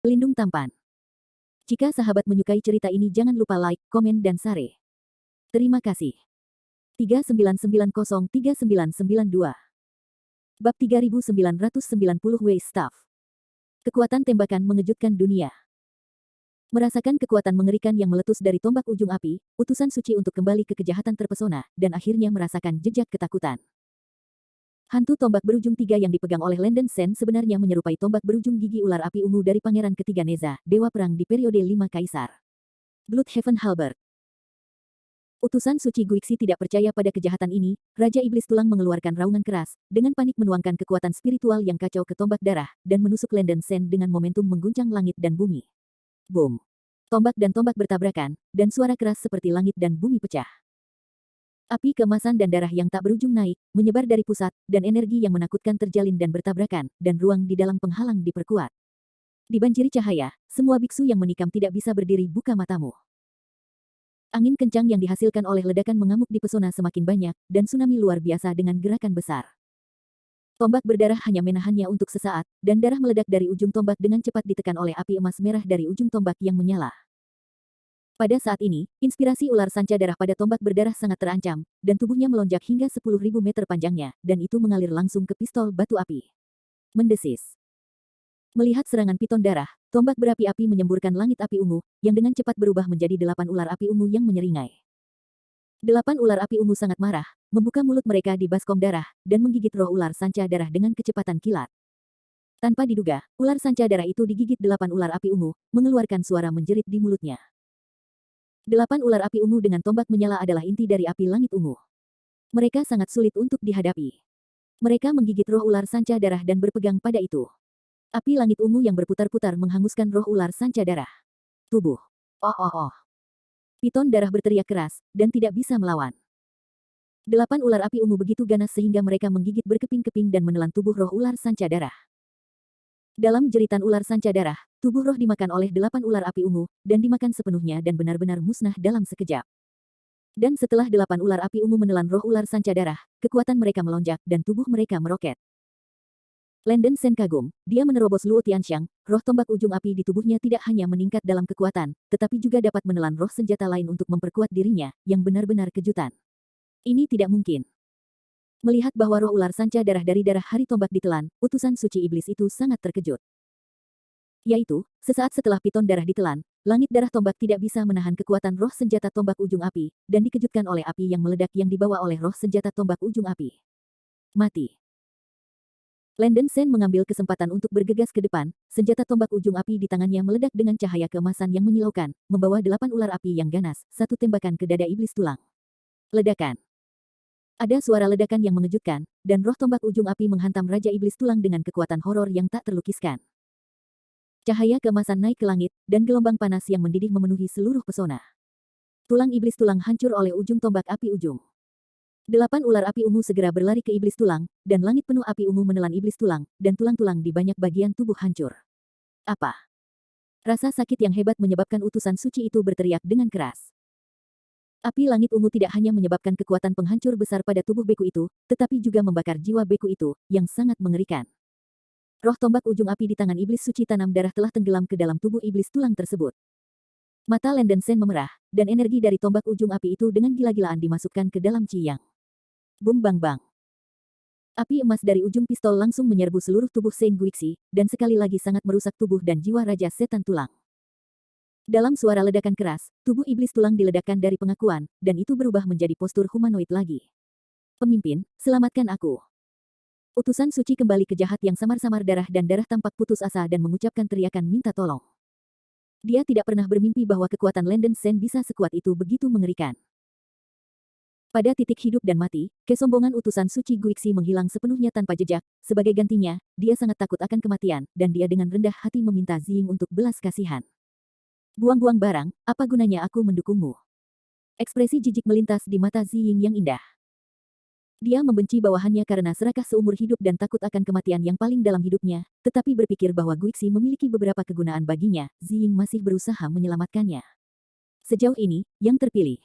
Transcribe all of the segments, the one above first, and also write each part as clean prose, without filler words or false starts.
Pelindung tampan. Jika sahabat menyukai cerita ini jangan lupa like, komen dan share. Terima kasih. 39903992 Bab 3990 W Staff. Kekuatan tembakan mengejutkan dunia. Merasakan kekuatan mengerikan yang meletus dari tombak ujung api, utusan suci untuk kembali ke kejahatan terpesona, dan akhirnya merasakan jejak ketakutan. Hantu tombak berujung 3 yang dipegang oleh Landen Sen sebenarnya menyerupai tombak berujung gigi ular api ungu dari Pangeran Ketiga Neza, Dewa Perang di periode 5 Kaisar. Bloodhaven Halberd. Utusan suci Guixi tidak percaya pada kejahatan ini, Raja Iblis Tulang mengeluarkan raungan keras, dengan panik menuangkan kekuatan spiritual yang kacau ke tombak darah, dan menusuk Landen Sen dengan momentum mengguncang langit dan bumi. Boom! Tombak dan tombak bertabrakan, dan suara keras seperti langit dan bumi pecah. Api keemasan dan darah yang tak berujung naik, menyebar dari pusat, dan energi yang menakutkan terjalin dan bertabrakan, dan ruang di dalam penghalang diperkuat. Dibanjiri cahaya, semua biksu yang menikam tidak bisa berdiri. Buka matamu. Angin kencang yang dihasilkan oleh ledakan mengamuk dipesona semakin banyak, dan tsunami luar biasa dengan gerakan besar. Tombak berdarah hanya menahannya untuk sesaat, dan darah meledak dari ujung tombak dengan cepat ditekan oleh api emas merah dari ujung tombak yang menyala. Pada saat ini, inspirasi ular sanca darah pada tombak berdarah sangat terancam, dan tubuhnya melonjak hingga 10.000 meter panjangnya, dan itu mengalir langsung ke pistol batu api. Mendesis. Melihat serangan piton darah, tombak berapi-api menyemburkan langit api ungu, yang dengan cepat berubah menjadi 8 ular api ungu yang menyeringai. 8 ular api ungu sangat marah, membuka mulut mereka di baskom darah, dan menggigit roh ular sanca darah dengan kecepatan kilat. Tanpa diduga, ular sanca darah itu digigit 8 ular api ungu, mengeluarkan suara menjerit di mulutnya. 8 ular api ungu dengan tombak menyala adalah inti dari api langit ungu. Mereka sangat sulit untuk dihadapi. Mereka menggigit roh ular sanca darah dan berpegang pada itu. Api langit ungu yang berputar-putar menghanguskan roh ular sanca darah. Tubuh. Oh oh oh. Piton darah berteriak keras, dan tidak bisa melawan. 8 ular api ungu begitu ganas sehingga mereka menggigit berkeping-keping dan menelan tubuh roh ular sanca darah. Dalam jeritan ular sanca darah, tubuh roh dimakan oleh 8 ular api ungu, dan dimakan sepenuhnya dan benar-benar musnah dalam sekejap. Dan setelah 8 ular api ungu menelan roh ular sanca darah, kekuatan mereka melonjak dan tubuh mereka meroket. Landen Sen kagum, dia menerobos Luo Tianxiang, roh tombak ujung api di tubuhnya tidak hanya meningkat dalam kekuatan, tetapi juga dapat menelan roh senjata lain untuk memperkuat dirinya, yang benar-benar kejutan. Ini tidak mungkin. Melihat bahwa roh ular sanca darah dari darah hari tombak ditelan, utusan suci iblis itu sangat terkejut. Yaitu, sesaat setelah piton darah ditelan, langit darah tombak tidak bisa menahan kekuatan roh senjata tombak ujung api, dan dikejutkan oleh api yang meledak yang dibawa oleh roh senjata tombak ujung api. Mati. Landen Sen mengambil kesempatan untuk bergegas ke depan, senjata tombak ujung api di tangannya meledak dengan cahaya keemasan yang menyilaukan, membawa 8 ular api yang ganas, satu tembakan ke dada iblis tulang. Ledakan. Ada suara ledakan yang mengejutkan, dan roh tombak ujung api menghantam Raja Iblis Tulang dengan kekuatan horor yang tak terlukiskan. Cahaya keemasan naik ke langit, dan gelombang panas yang mendidih memenuhi seluruh pesona. Tulang iblis tulang hancur oleh ujung tombak api ujung. 8 ular api ungu segera berlari ke iblis tulang, dan langit penuh api ungu menelan iblis tulang, dan tulang-tulang di banyak bagian tubuh hancur. Apa? Rasa sakit yang hebat menyebabkan utusan suci itu berteriak dengan keras. Api langit ungu tidak hanya menyebabkan kekuatan penghancur besar pada tubuh beku itu, tetapi juga membakar jiwa beku itu, yang sangat mengerikan. Roh tombak ujung api di tangan iblis suci tanam darah telah tenggelam ke dalam tubuh iblis tulang tersebut. Mata Landen Sen memerah, dan energi dari tombak ujung api itu dengan gila-gilaan dimasukkan ke dalam Ciyang. Bum bang bang. Api emas dari ujung pistol langsung menyerbu seluruh tubuh Saint Guixi, dan sekali lagi sangat merusak tubuh dan jiwa Raja Setan Tulang. Dalam suara ledakan keras, tubuh iblis tulang diledakkan dari pengakuan, dan itu berubah menjadi postur humanoid lagi. Pemimpin, selamatkan aku. Utusan suci kembali ke jahat yang samar-samar darah dan darah tampak putus asa dan mengucapkan teriakan minta tolong. Dia tidak pernah bermimpi bahwa kekuatan Landen Sen bisa sekuat itu begitu mengerikan. Pada titik hidup dan mati, kesombongan utusan suci Guixi menghilang sepenuhnya tanpa jejak. Sebagai gantinya, dia sangat takut akan kematian, dan dia dengan rendah hati meminta Ziying untuk belas kasihan. Buang-buang barang, apa gunanya aku mendukungmu? Ekspresi jijik melintas di mata Ziying yang indah. Dia membenci bawahannya karena serakah seumur hidup dan takut akan kematian yang paling dalam hidupnya, tetapi berpikir bahwa Guixi memiliki beberapa kegunaan baginya, Ziying masih berusaha menyelamatkannya. Sejauh ini, yang terpilih.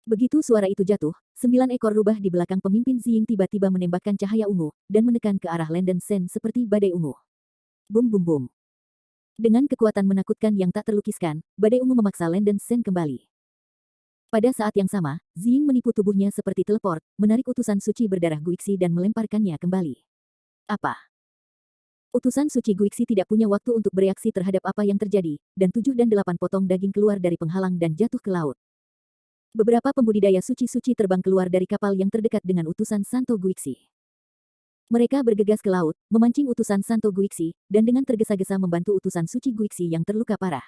Begitu suara itu jatuh, 9 ekor rubah di belakang pemimpin Ziying tiba-tiba menembakkan cahaya ungu, dan menekan ke arah Landen Sen seperti badai ungu. Bum bum bum. Dengan kekuatan menakutkan yang tak terlukiskan, badai ungu memaksa Landen Sen kembali. Pada saat yang sama, Ziying menipu tubuhnya seperti teleport, menarik utusan suci berdarah Guixi dan melemparkannya kembali. Apa? Utusan suci Guixi tidak punya waktu untuk bereaksi terhadap apa yang terjadi, dan 7 dan 8 potong daging keluar dari penghalang dan jatuh ke laut. Beberapa pembudidaya suci-suci terbang keluar dari kapal yang terdekat dengan utusan Santo Guixi. Mereka bergegas ke laut, memancing utusan Santo Guixi, dan dengan tergesa-gesa membantu utusan suci Guixi yang terluka parah.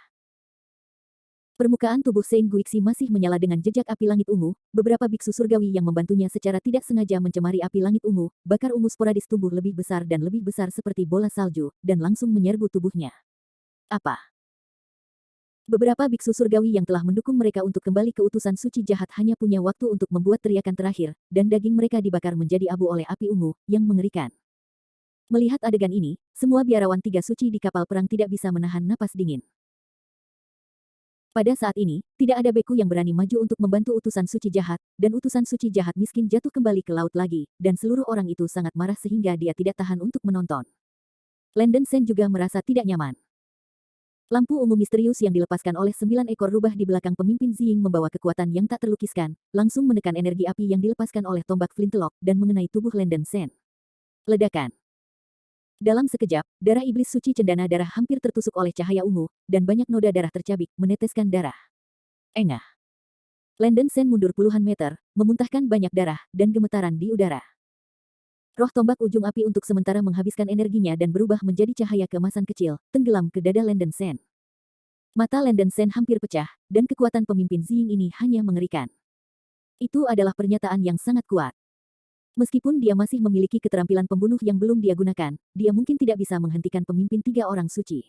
Permukaan tubuh Saint Guixi masih menyala dengan jejak api langit ungu, beberapa biksu surgawi yang membantunya secara tidak sengaja mencemari api langit ungu, bakar ungu sporadis tumbuh lebih besar dan lebih besar seperti bola salju, dan langsung menyerbu tubuhnya. Apa? Beberapa biksu surgawi yang telah mendukung mereka untuk kembali ke utusan suci jahat hanya punya waktu untuk membuat teriakan terakhir, dan daging mereka dibakar menjadi abu oleh api ungu, yang mengerikan. Melihat adegan ini, semua biarawan tiga suci di kapal perang tidak bisa menahan napas dingin. Pada saat ini, tidak ada beku yang berani maju untuk membantu utusan suci jahat, dan utusan suci jahat miskin jatuh kembali ke laut lagi, dan seluruh orang itu sangat marah sehingga dia tidak tahan untuk menonton. Landen Sen juga merasa tidak nyaman. Lampu ungu misterius yang dilepaskan oleh 9 ekor rubah di belakang pemimpin Ziying membawa kekuatan yang tak terlukiskan, langsung menekan energi api yang dilepaskan oleh tombak Flintlock dan mengenai tubuh Landen Sen. Ledakan. Dalam sekejap, darah iblis suci cendana darah hampir tertusuk oleh cahaya ungu, dan banyak noda darah tercabik, meneteskan darah. Engah. Landen Sen mundur puluhan meter, memuntahkan banyak darah, dan gemetaran di udara. Roh tombak ujung api untuk sementara menghabiskan energinya dan berubah menjadi cahaya keemasan kecil, tenggelam ke dada Landen Sen. Mata Landen Sen hampir pecah, dan kekuatan pemimpin Ziying ini hanya mengerikan. Itu adalah pernyataan yang sangat kuat. Meskipun dia masih memiliki keterampilan pembunuh yang belum dia gunakan, dia mungkin tidak bisa menghentikan pemimpin 3 orang suci.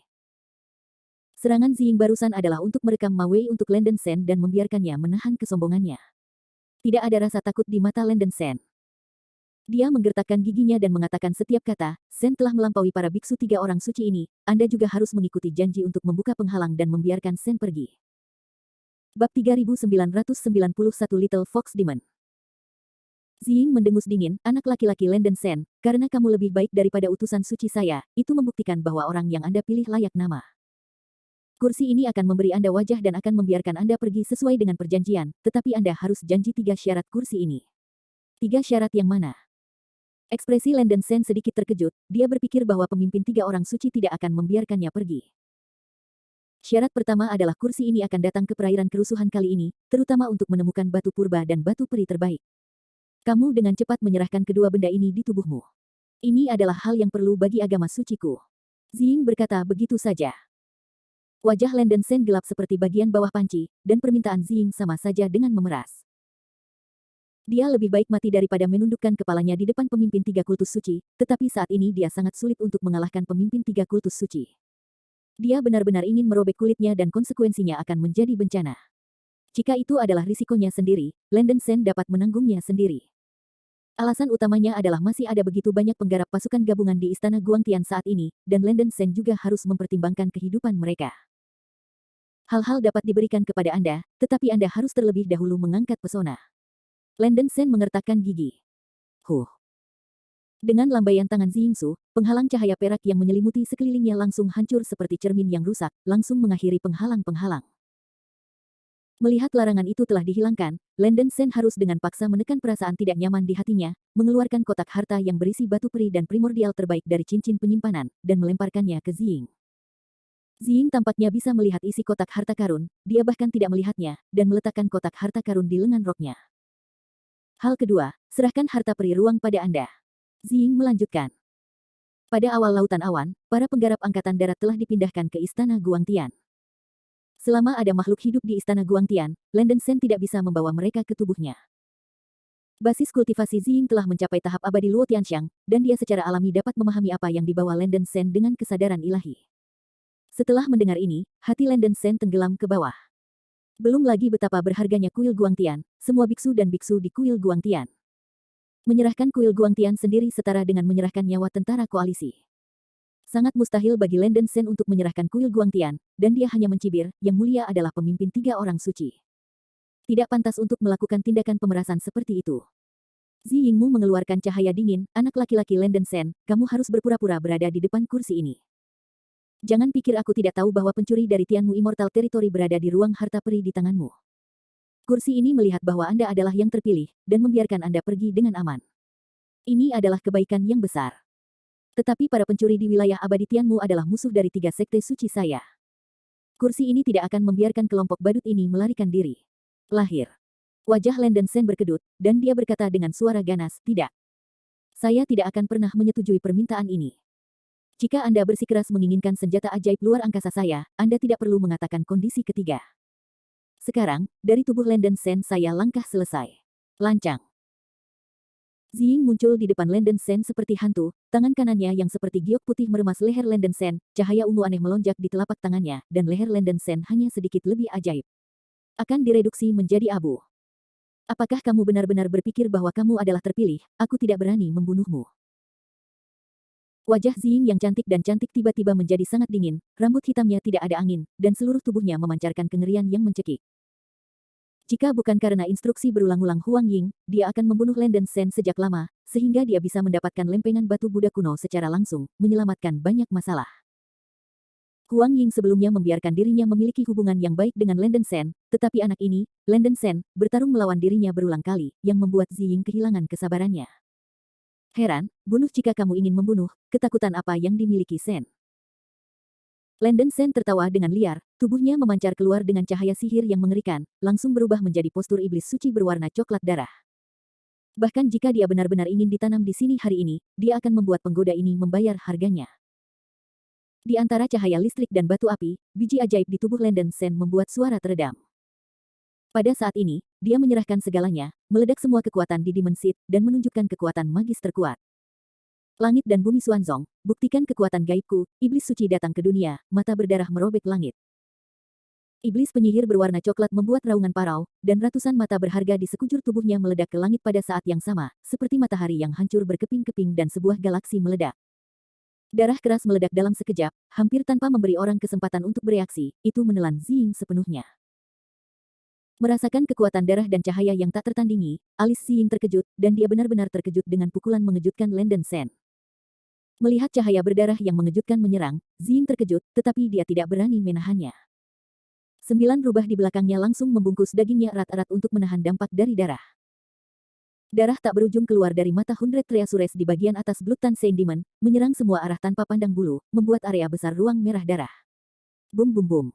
Serangan Ziying barusan adalah untuk merekam Ma Wei untuk Landen Sen dan membiarkannya menahan kesombongannya. Tidak ada rasa takut di mata Landen Sen. Dia menggertakkan giginya dan mengatakan setiap kata, Sen telah melampaui para biksu 3 orang suci ini, Anda juga harus mengikuti janji untuk membuka penghalang dan membiarkan Sen pergi. Bab 3991 Little Fox Demon. Ziying mendengus dingin, anak laki-laki Landen Sen, karena kamu lebih baik daripada utusan suci saya, itu membuktikan bahwa orang yang Anda pilih layak nama. Kursi ini akan memberi Anda wajah dan akan membiarkan Anda pergi sesuai dengan perjanjian, tetapi Anda harus janji 3 syarat kursi ini. 3 syarat yang mana? Ekspresi Landen Sen sedikit terkejut, dia berpikir bahwa pemimpin 3 orang suci tidak akan membiarkannya pergi. Syarat pertama adalah kursi ini akan datang ke perairan kerusuhan kali ini, terutama untuk menemukan batu purba dan batu peri terbaik. Kamu dengan cepat menyerahkan kedua benda ini di tubuhmu. Ini adalah hal yang perlu bagi agama suciku. Ziying berkata begitu saja. Wajah Landen Sen gelap seperti bagian bawah panci, dan permintaan Ziying sama saja dengan memeras. Dia lebih baik mati daripada menundukkan kepalanya di depan pemimpin 3 kultus suci, tetapi saat ini dia sangat sulit untuk mengalahkan pemimpin 3 kultus suci. Dia benar-benar ingin merobek kulitnya dan konsekuensinya akan menjadi bencana. Jika itu adalah risikonya sendiri, Landen Sen dapat menanggungnya sendiri. Alasan utamanya adalah masih ada begitu banyak penggarap pasukan gabungan di Istana Guangtian saat ini, dan Landen Sen juga harus mempertimbangkan kehidupan mereka. Hal-hal dapat diberikan kepada Anda, tetapi Anda harus terlebih dahulu mengangkat pesona. Landen Sen mengertakkan gigi. Dengan lambaian tangan Ziyingsu, penghalang cahaya perak yang menyelimuti sekelilingnya langsung hancur seperti cermin yang rusak, langsung mengakhiri penghalang-penghalang. Melihat larangan itu telah dihilangkan, Landen Sen harus dengan paksa menekan perasaan tidak nyaman di hatinya, mengeluarkan kotak harta yang berisi batu peri dan primordial terbaik dari cincin penyimpanan, dan melemparkannya ke Ziying. Ziying tampaknya bisa melihat isi kotak harta karun, dia bahkan tidak melihatnya, dan meletakkan kotak harta karun di lengan roknya. Hal kedua, serahkan harta peri ruang pada Anda. Ziying melanjutkan. Pada awal lautan awan, para penggarap angkatan darat telah dipindahkan ke Istana Guangtian. Selama ada makhluk hidup di Istana Guangtian, Landen Sen tidak bisa membawa mereka ke tubuhnya. Basis kultivasi Ziying telah mencapai tahap abadi Luo Tianxiang, dan dia secara alami dapat memahami apa yang dibawa Landen Sen dengan kesadaran ilahi. Setelah mendengar ini, hati Landen Sen tenggelam ke bawah. Belum lagi betapa berharganya kuil Guangtian, semua biksu dan biksu di kuil Guangtian. Menyerahkan kuil Guangtian sendiri setara dengan menyerahkan nyawa tentara koalisi. Sangat mustahil bagi Landen Sen untuk menyerahkan kuil Guangtian, dan dia hanya mencibir, yang mulia adalah pemimpin 3 orang suci. Tidak pantas untuk melakukan tindakan pemerasan seperti itu. Ziyingmu mengeluarkan cahaya dingin, anak laki-laki Landen Sen, kamu harus berpura-pura berada di depan kursi ini. Jangan pikir aku tidak tahu bahwa pencuri dari Tianmu Immortal Territory berada di ruang harta peri di tanganmu. Kursi ini melihat bahwa Anda adalah yang terpilih, dan membiarkan Anda pergi dengan aman. Ini adalah kebaikan yang besar. Tetapi para pencuri di wilayah abadi Tianmu adalah musuh dari 3 sekte suci saya. Kursi ini tidak akan membiarkan kelompok badut ini melarikan diri. Lahir. Wajah Landen Sen berkedut, dan dia berkata dengan suara ganas, tidak. Saya tidak akan pernah menyetujui permintaan ini. Jika Anda bersikeras menginginkan senjata ajaib luar angkasa saya, Anda tidak perlu mengatakan kondisi ketiga. Sekarang, dari tubuh Landen Sen saya langkah selesai. Lancang. Ziying muncul di depan Landen Sen seperti hantu, tangan kanannya yang seperti giok putih meremas leher Landen Sen, cahaya ungu aneh melonjak di telapak tangannya, dan leher Landen Sen hanya sedikit lebih ajaib. Akan direduksi menjadi abu. Apakah kamu benar-benar berpikir bahwa kamu adalah terpilih? Aku tidak berani membunuhmu. Wajah Ziying yang cantik dan cantik tiba-tiba menjadi sangat dingin, rambut hitamnya tidak ada angin, dan seluruh tubuhnya memancarkan kengerian yang mencekik. Jika bukan karena instruksi berulang-ulang Huang Ying, dia akan membunuh Landen Sen sejak lama, sehingga dia bisa mendapatkan lempengan batu Buddha kuno secara langsung, menyelamatkan banyak masalah. Huang Ying sebelumnya membiarkan dirinya memiliki hubungan yang baik dengan Landen Sen, tetapi anak ini, Landen Sen, bertarung melawan dirinya berulang kali, yang membuat Ziying kehilangan kesabarannya. Heran, bunuh jika kamu ingin membunuh, ketakutan apa yang dimiliki Sen? Landen Sen tertawa dengan liar, tubuhnya memancar keluar dengan cahaya sihir yang mengerikan, langsung berubah menjadi postur iblis suci berwarna coklat darah. Bahkan jika dia benar-benar ingin ditanam di sini hari ini, dia akan membuat penggoda ini membayar harganya. Di antara cahaya listrik dan batu api, biji ajaib di tubuh Landen Sen membuat suara teredam. Pada saat ini, dia menyerahkan segalanya, meledak semua kekuatan di Demon Seed, dan menunjukkan kekuatan magis terkuat. Langit dan bumi Xuanzong, buktikan kekuatan gaibku, iblis suci datang ke dunia, mata berdarah merobek langit. Iblis penyihir berwarna coklat membuat raungan parau, dan ratusan mata berharga di sekujur tubuhnya meledak ke langit pada saat yang sama, seperti matahari yang hancur berkeping-keping dan sebuah galaksi meledak. Darah keras meledak dalam sekejap, hampir tanpa memberi orang kesempatan untuk bereaksi, itu menelan Ziying sepenuhnya. Merasakan kekuatan darah dan cahaya yang tak tertandingi, alis Ziying terkejut, dan dia benar-benar terkejut dengan pukulan mengejutkan Landen Sen. Melihat cahaya berdarah yang mengejutkan menyerang, Ziying terkejut, tetapi dia tidak berani menahannya. 9 rubah di belakangnya langsung membungkus dagingnya erat-erat untuk menahan dampak dari darah. Darah tak berujung keluar dari mata Hundred Treasures di bagian atas Blood Tan Saint Demon, menyerang semua arah tanpa pandang bulu, membuat area besar ruang merah darah. Bum bum bum.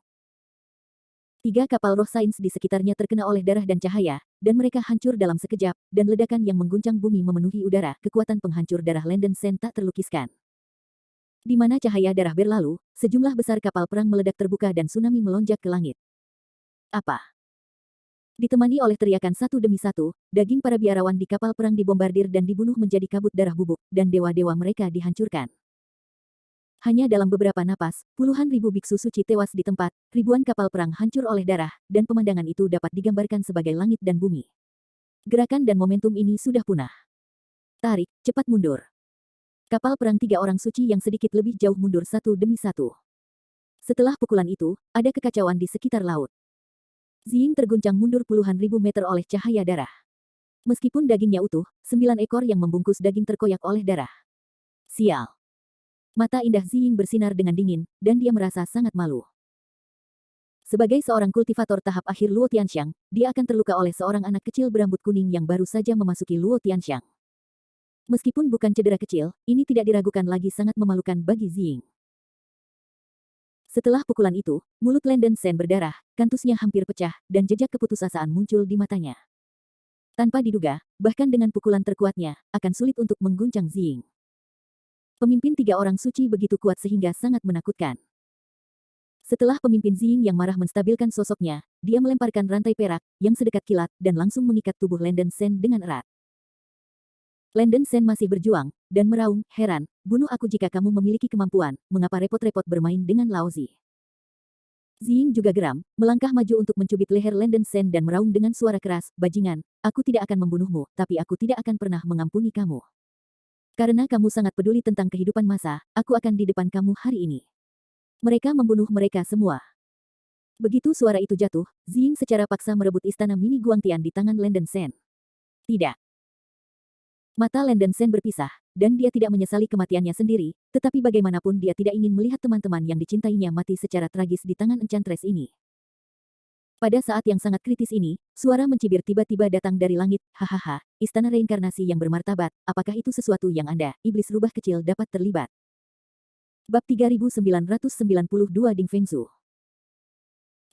3 kapal roh sains di sekitarnya terkena oleh darah dan cahaya, dan mereka hancur dalam sekejap, dan ledakan yang mengguncang bumi memenuhi udara, kekuatan penghancur darah Landen Sen tak terlukiskan. Di mana cahaya darah berlalu, sejumlah besar kapal perang meledak terbuka dan tsunami melonjak ke langit. Apa? Ditemani oleh teriakan satu demi satu, daging para biarawan di kapal perang dibombardir dan dibunuh menjadi kabut darah bubuk, dan dewa-dewa mereka dihancurkan. Hanya dalam beberapa napas, puluhan ribu biksu suci tewas di tempat, ribuan kapal perang hancur oleh darah, dan pemandangan itu dapat digambarkan sebagai langit dan bumi. Gerakan dan momentum ini sudah punah. Tarik, cepat mundur. Kapal perang 3 orang suci yang sedikit lebih jauh mundur satu demi satu. Setelah pukulan itu, ada kekacauan di sekitar laut. Ziying terguncang mundur puluhan ribu meter oleh cahaya darah. Meskipun dagingnya utuh, 9 ekor yang membungkus daging terkoyak oleh darah. Sial. Mata indah Ziying bersinar dengan dingin, dan dia merasa sangat malu. Sebagai seorang kultivator tahap akhir Luo Tianxiang, dia akan terluka oleh seorang anak kecil berambut kuning yang baru saja memasuki Luo Tianxiang. Meskipun bukan cedera kecil, ini tidak diragukan lagi sangat memalukan bagi Ziying. Setelah pukulan itu, mulut Landen Sen berdarah, kantusnya hampir pecah, dan jejak keputusasaan muncul di matanya. Tanpa diduga, bahkan dengan pukulan terkuatnya, akan sulit untuk mengguncang Ziying. Pemimpin 3 orang suci begitu kuat sehingga sangat menakutkan. Setelah pemimpin Ziying yang marah menstabilkan sosoknya, dia melemparkan rantai perak, yang sedekat kilat, dan langsung mengikat tubuh Landen Sen dengan erat. Landen Sen masih berjuang, dan meraung, heran, bunuh aku jika kamu memiliki kemampuan, mengapa repot-repot bermain dengan Laozi. Ziying juga geram, melangkah maju untuk mencubit leher Landen Sen dan meraung dengan suara keras, bajingan, aku tidak akan membunuhmu, tapi aku tidak akan pernah mengampuni kamu. Karena kamu sangat peduli tentang kehidupan massa, aku akan di depan kamu hari ini. Mereka membunuh mereka semua. Begitu suara itu jatuh, Ziying secara paksa merebut istana mini Guangtian di tangan Landen Sen. Tidak. Mata Landen Sen berpisah, dan dia tidak menyesali kematiannya sendiri, tetapi bagaimanapun dia tidak ingin melihat teman-teman yang dicintainya mati secara tragis di tangan Enchantress ini. Pada saat yang sangat kritis ini, suara mencibir tiba-tiba datang dari langit. Hahaha, istana reinkarnasi yang bermartabat, apakah itu sesuatu yang Anda, iblis rubah kecil, dapat terlibat? Bab 3992 Ding Fengzu.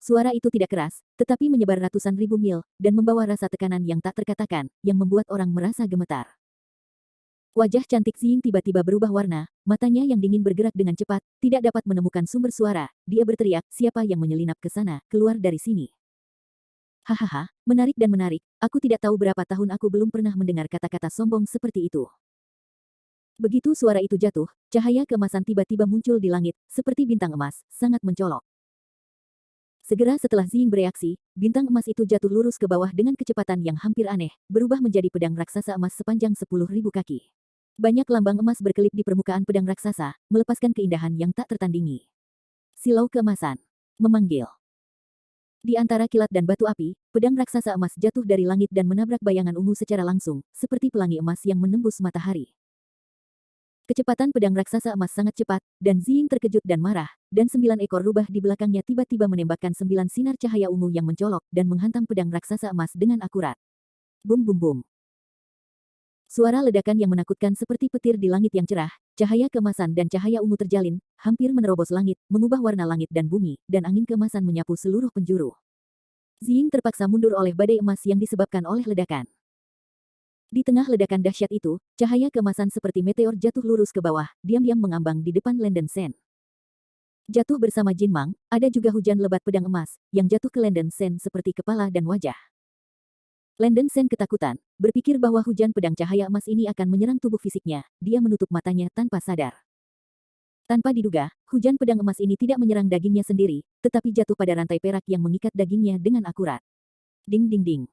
Suara itu tidak keras, tetapi menyebar ratusan ribu mil, dan membawa rasa tekanan yang tak terkatakan, yang membuat orang merasa gemetar. Wajah cantik Xing tiba-tiba berubah warna, matanya yang dingin bergerak dengan cepat, tidak dapat menemukan sumber suara. Dia berteriak, siapa yang menyelinap ke sana, keluar dari sini. Hahaha, menarik dan menarik, aku tidak tahu berapa tahun aku belum pernah mendengar kata-kata sombong seperti itu. Begitu suara itu jatuh, cahaya keemasan tiba-tiba muncul di langit, seperti bintang emas, sangat mencolok. Segera setelah Xing bereaksi, bintang emas itu jatuh lurus ke bawah dengan kecepatan yang hampir aneh, berubah menjadi pedang raksasa emas sepanjang 10.000 kaki. Banyak lambang emas berkelip di permukaan pedang raksasa, melepaskan keindahan yang tak tertandingi. Silau keemasan. Memanggil. Di antara kilat dan batu api, pedang raksasa emas jatuh dari langit dan menabrak bayangan ungu secara langsung, seperti pelangi emas yang menembus matahari. Kecepatan pedang raksasa emas sangat cepat, dan Xing terkejut dan marah, dan 9 ekor rubah di belakangnya tiba-tiba menembakkan 9 sinar cahaya ungu yang mencolok dan menghantam pedang raksasa emas dengan akurat. Bum bum bum. Suara ledakan yang menakutkan seperti petir di langit yang cerah, cahaya keemasan dan cahaya ungu terjalin, hampir menerobos langit, mengubah warna langit dan bumi, dan angin keemasan menyapu seluruh penjuru. Xing terpaksa mundur oleh badai emas yang disebabkan oleh ledakan. Di tengah ledakan dahsyat itu, cahaya keemasan seperti meteor jatuh lurus ke bawah, diam-diam mengambang di depan Landen Sen. Jatuh bersama Jin Mang, ada juga hujan lebat pedang emas, yang jatuh ke Landen Sen seperti kepala dan wajah. Landen Sen ketakutan, berpikir bahwa hujan pedang cahaya emas ini akan menyerang tubuh fisiknya. Dia menutup matanya tanpa sadar. Tanpa diduga, hujan pedang emas ini tidak menyerang dagingnya sendiri, tetapi jatuh pada rantai perak yang mengikat dagingnya dengan akurat. Ding ding ding.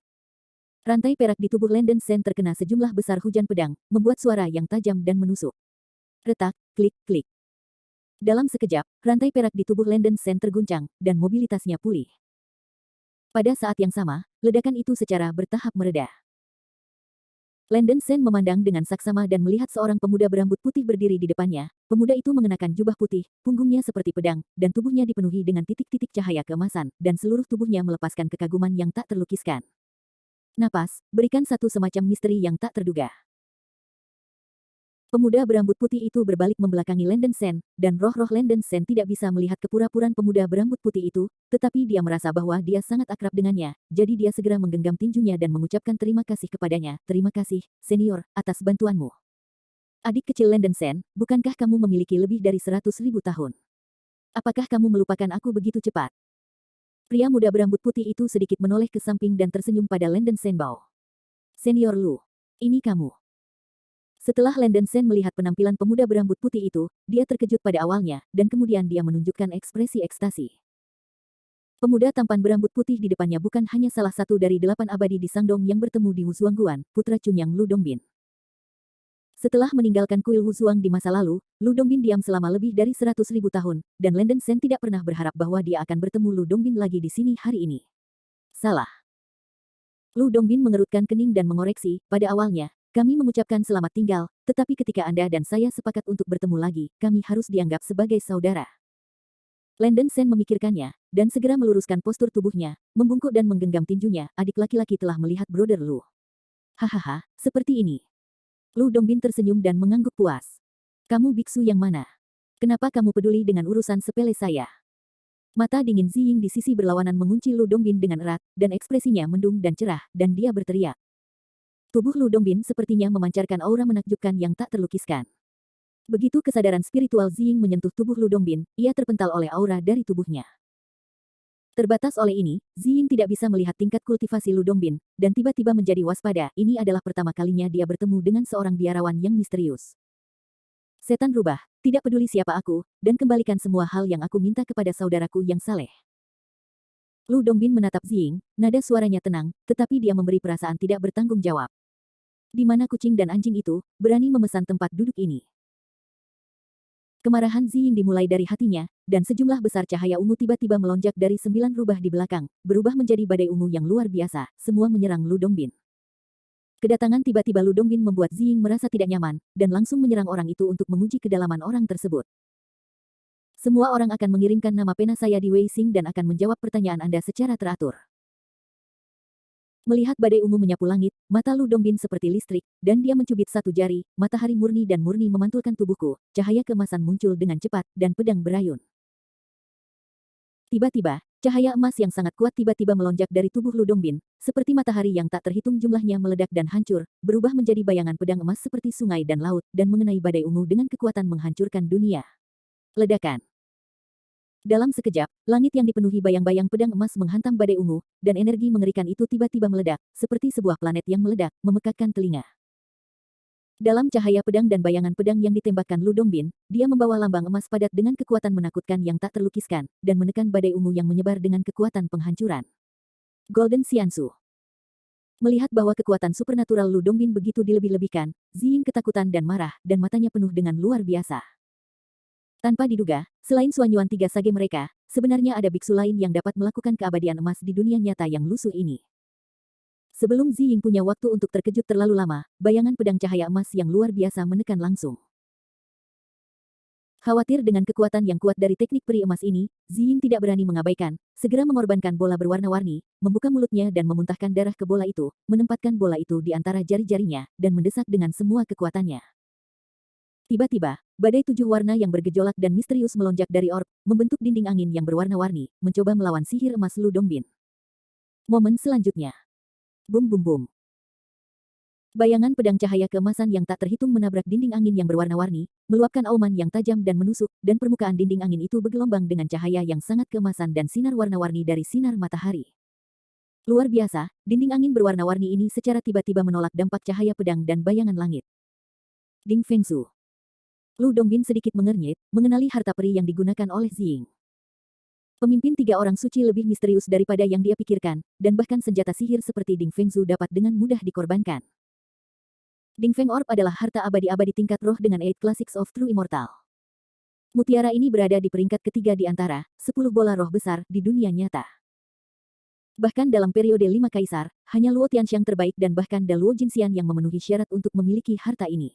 Rantai perak di tubuh Landen Sen terkena sejumlah besar hujan pedang, membuat suara yang tajam dan menusuk. Retak, klik, klik. Dalam sekejap, rantai perak di tubuh Landen Sen terguncang, dan mobilitasnya pulih. Pada saat yang sama, ledakan itu secara bertahap mereda. Landen Sen memandang dengan saksama dan melihat seorang pemuda berambut putih berdiri di depannya. Pemuda itu mengenakan jubah putih, punggungnya seperti pedang, dan tubuhnya dipenuhi dengan titik-titik cahaya keemasan, dan seluruh tubuhnya melepaskan kekaguman yang tak terlukiskan. Napas, berikan satu semacam misteri yang tak terduga. Pemuda berambut putih itu berbalik membelakangi Landen Sen, dan roh-roh Landen Sen tidak bisa melihat kepura-puraan pemuda berambut putih itu, tetapi dia merasa bahwa dia sangat akrab dengannya, jadi dia segera menggenggam tinjunya dan mengucapkan terima kasih kepadanya. Terima kasih, senior, atas bantuanmu. Adik kecil Landen Sen, bukankah kamu memiliki lebih dari 100.000 tahun? Apakah kamu melupakan aku begitu cepat? Pria muda berambut putih itu sedikit menoleh ke samping dan tersenyum pada Landen Sen Bao. Senior Lu, ini kamu. Setelah Landen Sen melihat penampilan pemuda berambut putih itu, dia terkejut pada awalnya, dan kemudian dia menunjukkan ekspresi ekstasi. Pemuda tampan berambut putih di depannya bukan hanya salah satu dari 8 abadi di Sangdong yang bertemu di Wuzuangguan, putra Cunyang Lu Dongbin. Setelah meninggalkan kuil Wuzuang di masa lalu, Lu Dongbin diam selama lebih dari 100.000 tahun, dan Landen Sen tidak pernah berharap bahwa dia akan bertemu Lu Dongbin lagi di sini hari ini. Salah. Lu Dongbin mengerutkan kening dan mengoreksi, pada awalnya, kami mengucapkan selamat tinggal, tetapi ketika Anda dan saya sepakat untuk bertemu lagi, kami harus dianggap sebagai saudara. Landen Sen memikirkannya, dan segera meluruskan postur tubuhnya, membungkuk dan menggenggam tinjunya. Adik laki-laki telah melihat Brother Lu. Hahaha, seperti ini. Lu Dongbin tersenyum dan mengangguk puas. Kamu biksu yang mana? Kenapa kamu peduli dengan urusan sepele saya? Mata dingin Ziying di sisi berlawanan mengunci Lu Dongbin dengan erat, dan ekspresinya mendung dan cerah, dan dia berteriak. Tubuh Lu Dongbin sepertinya memancarkan aura menakjubkan yang tak terlukiskan. Begitu kesadaran spiritual Ziying menyentuh tubuh Lu Dongbin, ia terpental oleh aura dari tubuhnya. Terbatas oleh ini, Ziying tidak bisa melihat tingkat kultivasi Lu Dongbin, dan tiba-tiba menjadi waspada. Ini adalah pertama kalinya dia bertemu dengan seorang biarawan yang misterius. Setan rubah, tidak peduli siapa aku, dan kembalikan semua hal yang aku minta kepada saudaraku yang saleh. Lu Dongbin menatap Ziying, nada suaranya tenang, tetapi dia memberi perasaan tidak bertanggung jawab. Di mana kucing dan anjing itu, berani memesan tempat duduk ini? Kemarahan Ziying dimulai dari hatinya, dan sejumlah besar cahaya ungu tiba-tiba melonjak dari 9 rubah di belakang, berubah menjadi badai ungu yang luar biasa, semua menyerang Lu Dongbin. Kedatangan tiba-tiba Lu Dongbin membuat Ziying merasa tidak nyaman, dan langsung menyerang orang itu untuk menguji kedalaman orang tersebut. Semua orang akan mengirimkan nama pena saya di Weixing dan akan menjawab pertanyaan Anda secara teratur. Melihat badai ungu menyapu langit, mata Lu Dongbin seperti listrik, dan dia mencubit satu jari, matahari murni dan murni memantulkan tubuhku, cahaya keemasan muncul dengan cepat, dan pedang berayun. Tiba-tiba, cahaya emas yang sangat kuat tiba-tiba melonjak dari tubuh Lu Dongbin, seperti matahari yang tak terhitung jumlahnya meledak dan hancur, berubah menjadi bayangan pedang emas seperti sungai dan laut, dan mengenai badai ungu dengan kekuatan menghancurkan dunia. Ledakan. Dalam sekejap, langit yang dipenuhi bayang-bayang pedang emas menghantam badai ungu, dan energi mengerikan itu tiba-tiba meledak, seperti sebuah planet yang meledak, memekakkan telinga. Dalam cahaya pedang dan bayangan pedang yang ditembakkan Lu Dongbin, dia membawa lambang emas padat dengan kekuatan menakutkan yang tak terlukiskan, dan menekan badai ungu yang menyebar dengan kekuatan penghancuran. Golden Xiansu. Melihat bahwa kekuatan supernatural Lu Dongbin begitu dilebih-lebihkan, Ziying ketakutan dan marah, dan matanya penuh dengan luar biasa. Tanpa diduga, selain Suanyuan tiga sage mereka, sebenarnya ada biksu lain yang dapat melakukan keabadian emas di dunia nyata yang lusuh ini. Sebelum Ziying punya waktu untuk terkejut terlalu lama, bayangan pedang cahaya emas yang luar biasa menekan langsung. Khawatir dengan kekuatan yang kuat dari teknik peri emas ini, Ziying tidak berani mengabaikan, segera mengorbankan bola berwarna-warni, membuka mulutnya dan memuntahkan darah ke bola itu, menempatkan bola itu di antara jari-jarinya, dan mendesak dengan semua kekuatannya. Tiba-tiba, badai tujuh warna yang bergejolak dan misterius melonjak dari orb, membentuk dinding angin yang berwarna-warni, mencoba melawan sihir emas Lu Dongbin. Momen selanjutnya. Bum bum bum. Bayangan pedang cahaya keemasan yang tak terhitung menabrak dinding angin yang berwarna-warni, meluapkan auman yang tajam dan menusuk, dan permukaan dinding angin itu bergelombang dengan cahaya yang sangat keemasan dan sinar warna-warni dari sinar matahari. Luar biasa, dinding angin berwarna-warni ini secara tiba-tiba menolak dampak cahaya pedang dan bayangan langit. Ding Fengsu. Lu Dongbin sedikit mengernyit, mengenali harta peri yang digunakan oleh Ziying. Pemimpin tiga orang suci lebih misterius daripada yang dia pikirkan, dan bahkan senjata sihir seperti Ding Fengsu dapat dengan mudah dikorbankan. Ding Feng Orb adalah harta abadi-abadi tingkat roh dengan 8 Classics of True Immortal. Mutiara ini berada di peringkat ketiga di antara 10 bola roh besar di dunia nyata. Bahkan dalam periode 5 kaisar, hanya Luo Tianxiang terbaik dan bahkan Da Luo Jinxian yang memenuhi syarat untuk memiliki harta ini.